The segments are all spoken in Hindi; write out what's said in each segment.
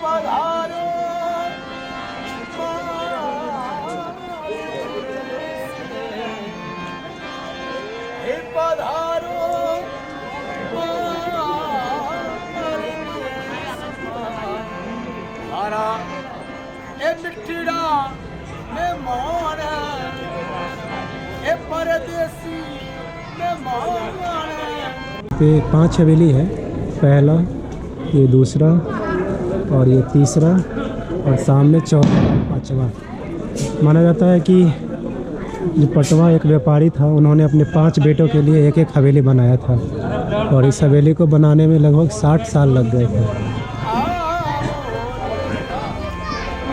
पधारो हे पधारो हरा ए मिठड़ा में मोर ए परदेसी में मोर। पे 5 हवेली है, पहला, ये दूसरा और ये तीसरा और सामने चौथा पांचवा। माना जाता है कि जो पटवा एक व्यापारी था, उन्होंने अपने 5 बेटों के लिए एक एक हवेली बनाया था और इस हवेली को बनाने में लगभग 60 साल लग गए थे।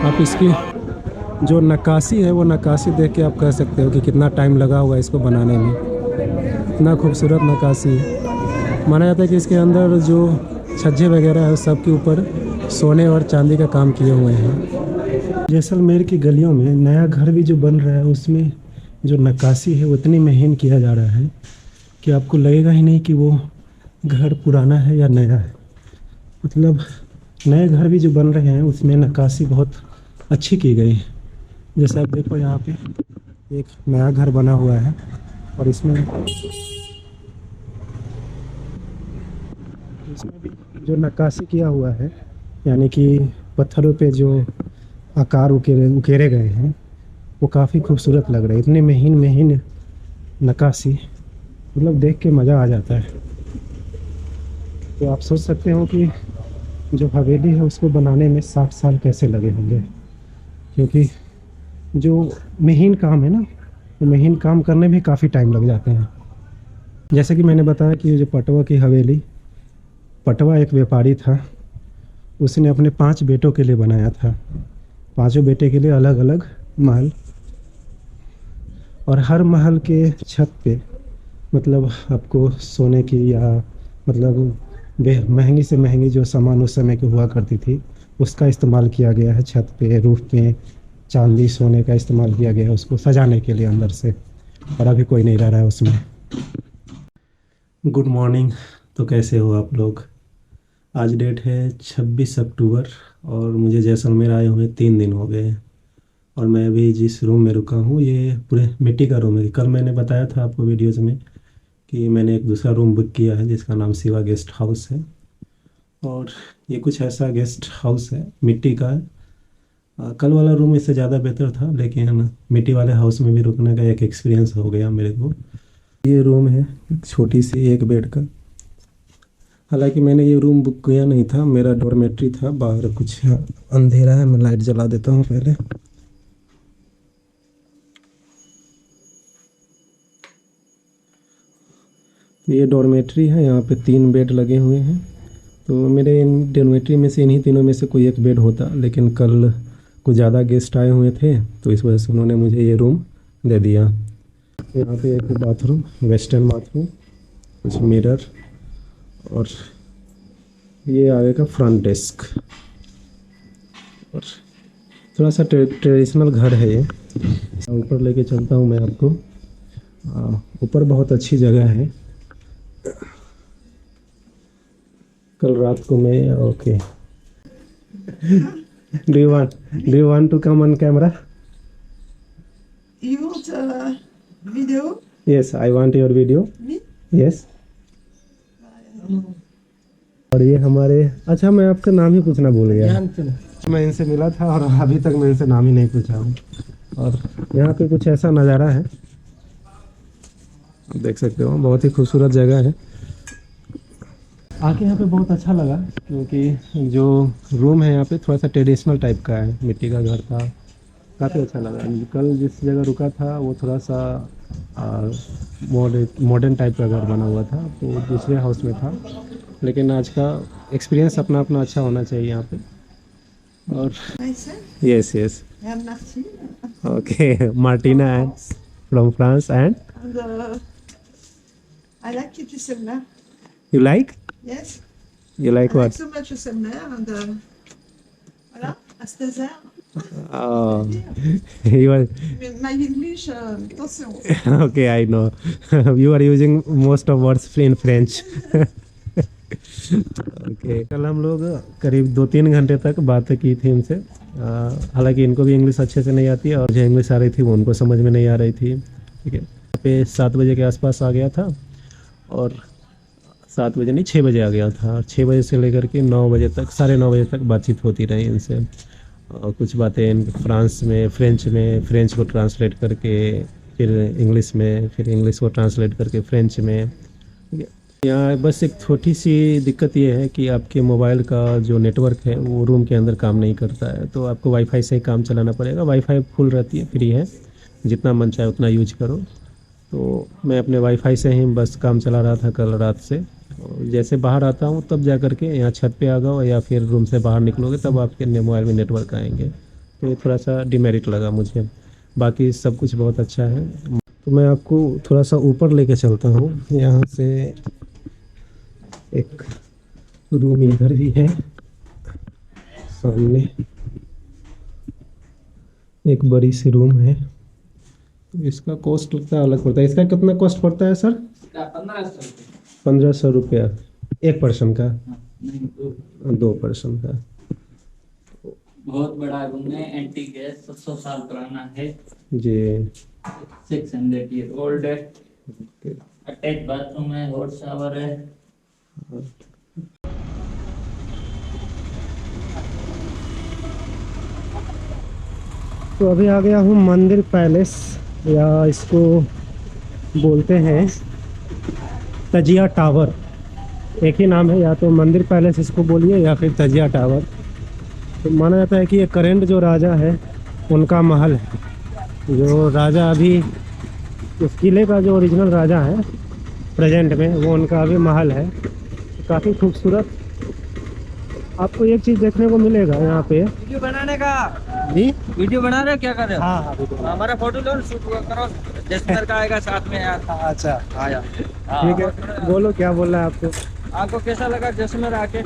आप इसकी जो नक्काशी है वो नक्काशी देख के आप कह सकते हो कि कितना टाइम लगा हुआ है इसको बनाने में। इतना खूबसूरत नक्काशी है। माना जाता है कि इसके अंदर जो छज्जे वगैरह है सब के ऊपर सोने और चांदी का काम किए हुए हैं। जैसलमेर की गलियों में नया घर भी जो बन रहा है उसमें जो नक्काशी है उतनी महीन किया जा रहा है कि आपको लगेगा ही नहीं कि वो घर पुराना है या नया है। मतलब नए घर भी जो बन रहे हैं उसमें नक्काशी बहुत अच्छी की गई है। जैसे आप देखो यहाँ पे एक नया घर बना हुआ है और इसमें भी जो नक्काशी किया हुआ है, यानी कि पत्थरों पे जो आकार उकेरे गए हैं वो काफ़ी खूबसूरत लग रहा है। इतनी महीन महीन नक्काशी, मतलब देख के मज़ा आ जाता है। तो आप सोच सकते हो कि जो हवेली है उसको बनाने में 60 साल कैसे लगे होंगे, क्योंकि जो महीन काम है ना, वो महीन काम करने में काफ़ी टाइम लग जाते हैं। जैसे कि मैंने बताया कि जो पटवा की हवेली, पटवा एक व्यापारी था, उसने अपने 5 बेटों के लिए बनाया था। 5 बेटे के लिए अलग अलग महल, और हर महल के छत पे मतलब आपको सोने की या मतलब महंगी से महंगी जो सामान उस समय की हुआ करती थी उसका इस्तेमाल किया गया है। छत पे, रूफ पे चांदी सोने का इस्तेमाल किया गया है उसको सजाने के लिए अंदर से, और अभी कोई नहीं रह रहा है उसमें। Good morning. तो कैसे हो आप लोग? आज डेट है 26 अक्टूबर और मुझे जैसलमेर आए हुए 3 दिन हो गए और मैं अभी जिस रूम में रुका हूँ ये पूरे मिट्टी का रूम है। कल मैंने बताया था आपको वीडियोज़ में कि मैंने एक दूसरा रूम बुक किया है जिसका नाम शिवा गेस्ट हाउस है, और ये कुछ ऐसा गेस्ट हाउस है, मिट्टी का है। कल वाला रूम इससे ज़्यादा बेहतर था, लेकिन मिट्टी वाले हाउस में भी रुकने का एक एक्सपीरियंस हो गया मेरे को। ये रूम है छोटी सी 1 बेड का। हालांकि मैंने ये रूम बुक किया नहीं था, मेरा डॉर्मेट्री था। बाहर कुछ अंधेरा है, मैं लाइट जला देता हूँ पहले। ये डॉर्मेट्री है, यहाँ पे 3 बेड लगे हुए हैं। तो मेरे इन डॉर्मेट्री में से इन्हीं तीनों में से कोई एक बेड होता, लेकिन कल कुछ ज़्यादा गेस्ट आए हुए थे तो इस वजह से उन्होंने मुझे ये रूम दे दिया। यहाँ पे एक बाथरूम, वेस्टर्न बाथरूम, कुछ मिरर, और ये आगे का फ्रंट डेस्क। और थोड़ा सा ट्रेडिशनल घर है ये। ऊपर लेके चलता हूँ मैं आपको। ऊपर बहुत अच्छी जगह है। कल रात को मैं okay do you want to come on camera? You want a video? Yes, I want your video. Me? Yes. और ये हमारे, अच्छा मैं आपका नाम ही पूछना भूल गया। मैं इनसे मिला था और अभी तक मैं इनसे नाम ही नहीं पूछा हूँ। और यहाँ पे कुछ ऐसा नज़ारा है, देख सकते हो, बहुत ही खूबसूरत जगह है। आके यहाँ पे बहुत अच्छा लगा क्योंकि जो रूम है यहाँ पे थोड़ा सा ट्रेडिशनल टाइप का है, मिट्टी का घर था, काफ़ी अच्छा लगा। कल जिस जगह रुका था वो थोड़ा सा मॉडर्न टाइप का घर बना हुआ था, तो दूसरे हाउस में था। लेकिन आज का एक्सपीरियंस अपना अपना अच्छा होना चाहिए यहाँ पे। और yes yes, And Martin. Okay, Martina and from France and And I like it, December. You like? Yes. You like I what? like so much December. And voilà, à 16h. Oh, you are My English, attention. okay. I know you are using most of words in French. Okay, कल हम लोग करीब 2-3 घंटे तक बातें की थी इनसे। हालांकि इनको भी इंग्लिश अच्छे से नहीं आती और जो इंग्लिश आ रही थी वो उनको समझ में नहीं आ रही थी। ठीक है, यहाँ पे 7 बजे के आसपास आ गया था और 7 बजे नहीं 6 बजे आ गया था और 6 बजे से लेकर के 9 बजे तक 9:30 बजे तक बातचीत होती रही इनसे। और कुछ बातें फ्रांस में फ्रेंच को ट्रांसलेट करके फिर इंग्लिश में, फिर इंग्लिश को ट्रांसलेट करके फ्रेंच में। ठीक है, यहाँ बस एक छोटी सी दिक्कत ये है कि आपके मोबाइल का जो नेटवर्क है वो रूम के अंदर काम नहीं करता है, तो आपको वाईफाई से ही काम चलाना पड़ेगा। वाईफाई फुल रहती है, फ्री है, जितना मन चाहे उतना यूज करो। तो मैं अपने वाईफाई से ही बस काम चला रहा था कल रात से। और जैसे बाहर आता हूँ तब जा कर के यहाँ छत पे आ जाओ या फिर रूम से बाहर निकलोगे तब आपके मोबाइल में नेटवर्क आएंगे। तो ये थोड़ा सा डिमेरिट लगा मुझे, बाकी सब कुछ बहुत अच्छा है। तो मैं आपको थोड़ा सा ऊपर लेके चलता हूँ। यहाँ से एक रूम इधर भी है, सामने एक बड़ी सी रूम है। तो इसका कॉस्ट लगता है अलग पड़ता है। इसका कितना कॉस्ट पड़ता है सर? 1500 रुपया एक पर्सन का? नहीं, 2 पर्सन का। बहुत बड़ा रूम है, एंटीक है, 700 साल पुराना है जी। 600 ईयर ओल्ड है। अटैच बाथरूम है, हॉट शावर है। तो अभी आ गया हूँ मंदिर पैलेस, या इसको बोलते हैं तजिया टावर। एक ही नाम है, या तो मंदिर पैलेस इसको बोलिए या फिर तजिया टावर। तो माना जाता है कि ये करेंट जो राजा है उनका महल है। जो राजा अभी उस किले का जो ओरिजिनल राजा है प्रेजेंट में, वो उनका अभी महल है। काफ़ी खूबसूरत। आपको एक चीज़ देखने को मिलेगा यहाँ पे। वीडियो बनाने का जी, वीडियो बना रहे हो, क्या कर रहे हो? हाँ हाँ बिल्कुल। हमारा फोटो लो, शूट करो, जैसलमेर का आएगा साथ में यार। अच्छा आया। ठीक है, बोलो क्या बोल रहा है आपको। आपको कैसा लगा जैसलमेर आके?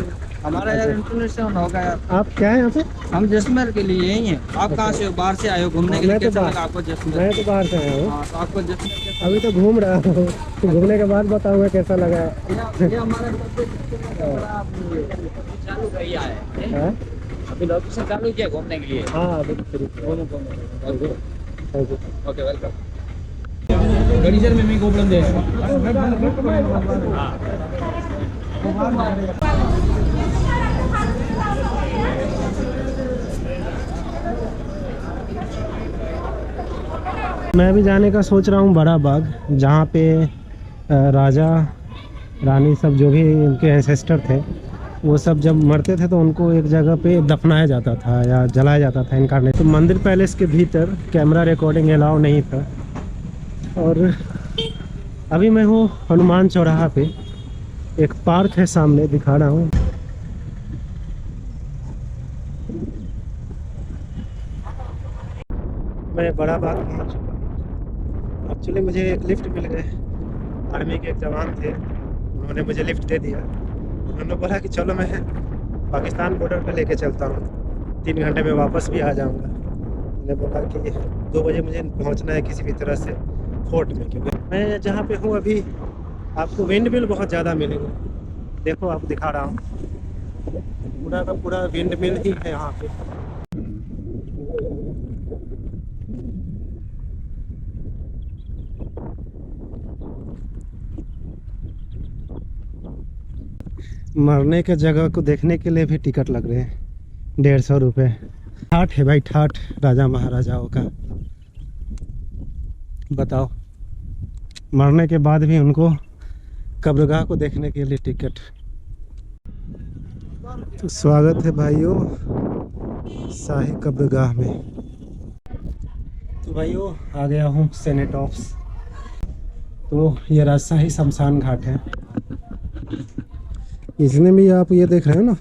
हमारा यार इंटरनेशनल होगा यार। आप क्या है यहाँ पे? हम जैसलमेर के लिए यही हैं। आप कहाँ से हो? बाहर से आए हो घूमने के लिए? मैं तो कैसा बाहर- लगा आपको जैसलमेर? मैं तो बाहर से आया हूँ, हाँ, तो आपको जैसलमेर कैसा अभी तो घूम रहा हूँ। तो घूमने के बाद बताऊंगा कैसा लगा है। लगा? ये हमारा चालू किया है, हाँ? अभी लोकेशन चालू किया घूमने के लिए। हाँ अभी तो free. Okay thank you. Okay, welcome. गणिजर में मैं गोपड़न दे। मैं भी जाने का सोच रहा हूँ बड़ा बाग, जहाँ पे राजा रानी सब जो भी उनके एंसेस्टर थे वो सब जब मरते थे तो उनको एक जगह पे दफनाया जाता था या जलाया जाता था इनका। तो मंदिर पैलेस के भीतर कैमरा रिकॉर्डिंग अलाउ नहीं था। और अभी मैं हूँ हनुमान चौराहा पे, एक पार्क है सामने, दिखा रहा हूँ। मैं बड़ा बाग पहुँच चुका हूँ। एक्चुअली मुझे एक लिफ्ट मिल गए, आर्मी के एक जवान थे, उन्होंने मुझे लिफ्ट दे दिया। उन्होंने बोला कि चलो मैं पाकिस्तान बॉर्डर पे लेके चलता हूँ, 3 घंटे में वापस भी आ जाऊँगा। मैंने बोला कि 2 बजे मुझे पहुँचना है किसी भी तरह से फोर्ट में, क्योंकि मैं जहाँ पे हूँ अभी आपको विंड मिल बहुत ज़्यादा मिलेगा। देखो आपको दिखा रहा हूँ, पूरा का पूरा विंड मिल ही है यहाँ पे। मरने के जगह को देखने के लिए भी टिकट लग रहे हैं, 150 रुपये। ठाठ है भाई, ठाठ राजा महाराजाओं का। बताओ, मरने के बाद भी उनको कब्रगाह को देखने के लिए टिकट। तो स्वागत है भाइयों शाही कब्रगाह में। तो भाइयों आ गया हूँ सेनेट ऑफ्स। तो ये राजशाही शमशान घाट है। इसमें भी आप ये देख रहे हो ना,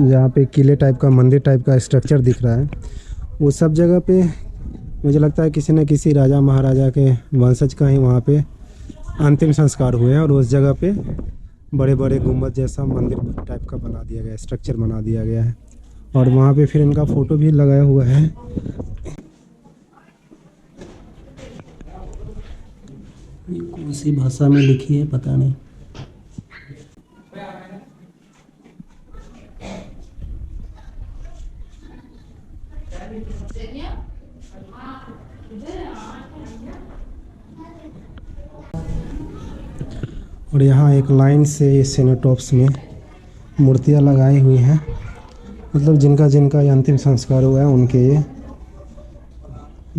जहाँ पे किले टाइप का, मंदिर टाइप का स्ट्रक्चर दिख रहा है, वो सब जगह पे मुझे लगता है किसी न किसी राजा महाराजा के वंशज का ही वहाँ पे अंतिम संस्कार हुए हैं। और उस जगह पे बड़े बड़े गुम्बद जैसा मंदिर टाइप का बना दिया गया है, स्ट्रक्चर बना दिया गया है। और वहाँ पे फिर इनका फ़ोटो भी लगाया हुआ है। ये कौन सी भाषा में लिखी है पता नहीं। और यहाँ एक लाइन से ये सिनेटॉप्स में मूर्तियाँ लगाई हुई हैं, मतलब जिनका जिनका ये अंतिम संस्कार हुआ है उनके ये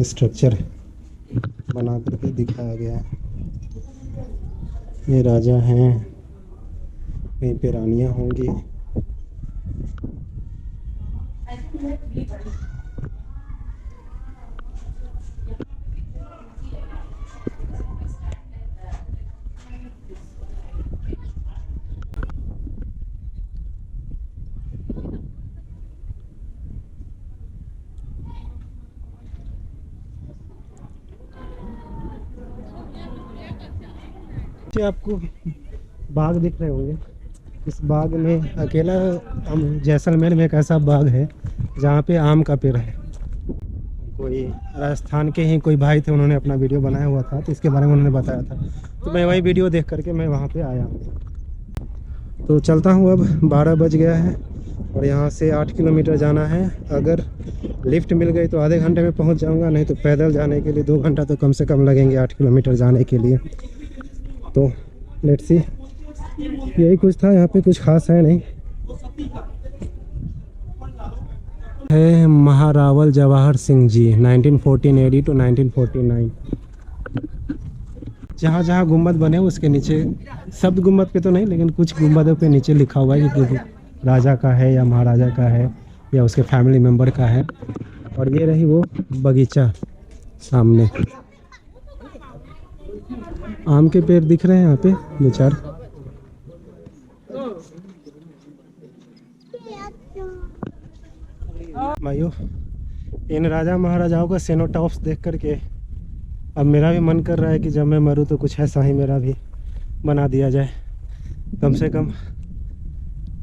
स्ट्रक्चर बना करके दिखाया गया है। ये राजा हैं, कहीं पे रानियाँ होंगी। आपको बाग दिख रहे होंगे। इस बाग में अकेला जैसलमेर में एक ऐसा बाग है जहाँ पे आम का पेड़ है। कोई राजस्थान के ही कोई भाई थे, उन्होंने अपना वीडियो बनाया हुआ था, तो इसके बारे में उन्होंने बताया था, तो मैं वही वीडियो देख करके मैं वहाँ पे आया हूँ। तो चलता हूँ, अब 12 बज गया है और यहाँ से 8 किलोमीटर जाना है। अगर लिफ्ट मिल गई तो आधे घंटे में पहुँच जाऊँगा, नहीं तो पैदल जाने के लिए 2 घंटा तो कम से कम लगेंगे 8 किलोमीटर जाने के लिए। तो लेट्स सी, यही कुछ था, यहाँ पे कुछ खास है नहीं। है महारावल जवाहर सिंह जी 1914 AD to 1949। जहाँ जहाँ गुम्बद बने उसके नीचे, सब गुम्बद पे तो नहीं लेकिन कुछ गुम्बदों पे नीचे लिखा हुआ है कि राजा का है या महाराजा का है या उसके फैमिली मेम्बर का है। और ये रही वो बगीचा सामने, आम के पेड़ दिख रहे हैं यहाँ पे 2-4। भाइयों, इन राजा महाराजाओं का सिनेटॉप्स देख करके अब मेरा भी मन कर रहा है कि जब मैं मरूँ तो कुछ ऐसा ही मेरा भी बना दिया जाए। कम से कम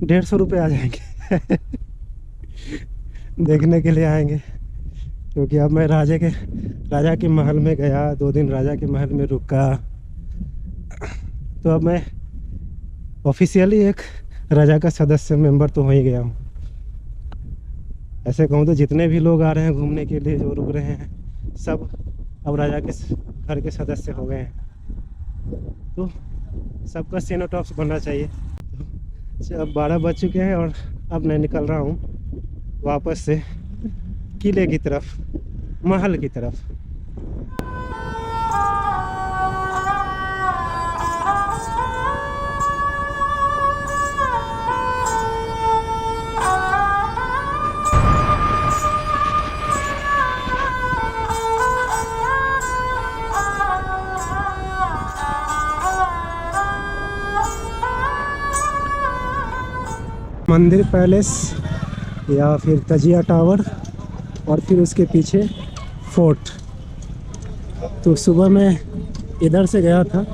150 रुपये आ जाएंगे देखने के लिए आएंगे, क्योंकि अब मैं राजा के महल में गया, 2 दिन राजा के महल में रुका, तो अब मैं ऑफिशियली एक राजा का सदस्य मेंबर तो हो ही गया हूँ। ऐसे कहूँ तो जितने भी लोग आ रहे हैं घूमने के लिए, जो रुक रहे हैं, सब अब राजा के घर के सदस्य हो गए हैं। तो सबका सिनेटॉप्स बनना चाहिए। तो अब 12 बज चुके हैं और अब मैं निकल रहा हूँ वापस से किले की तरफ, महल की तरफ। मंदिर पैलेस या फिर तजिया टावर और फिर उसके पीछे फोर्ट। तो सुबह मैं इधर से गया था,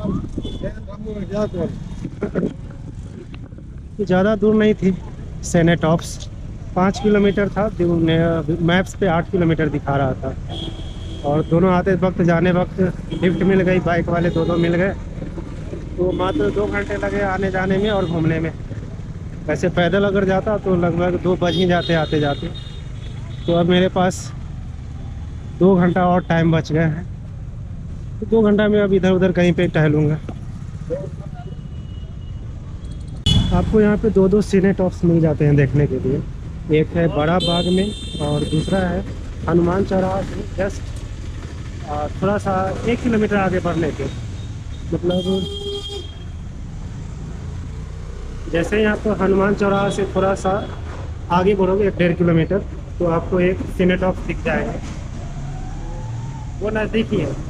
ज़्यादा दूर नहीं थी सिनेटॉप्स, 5 किलोमीटर था, मैप्स पे 8 किलोमीटर दिखा रहा था। और दोनों आते वक्त जाने वक्त लिफ्ट मिल गई, बाइक वाले दोनों मिल गए, तो मात्र 2 घंटे लगे आने जाने में और घूमने में। वैसे पैदल अगर जाता तो लगभग 2 बज ही जाते आते जाते। तो अब मेरे पास 2 घंटा और टाइम बच गया है, तो 2 घंटा में अब इधर उधर कहीं पे टहलूँगा। आपको यहाँ पे 2-2 सिनेटॉप्स मिल जाते हैं देखने के लिए। एक है बड़ा बाग में और दूसरा है हनुमान चौराहा से जस्ट थोड़ा सा 1 किलोमीटर आगे बढ़ने के, मतलब जैसे ही आप हनुमान चौराहा से थोड़ा सा आगे बढ़ोगे 1-1.5 किलोमीटर, तो आपको एक सिनेटॉप्स दिख जाएगा, वो नज़दीक ही है।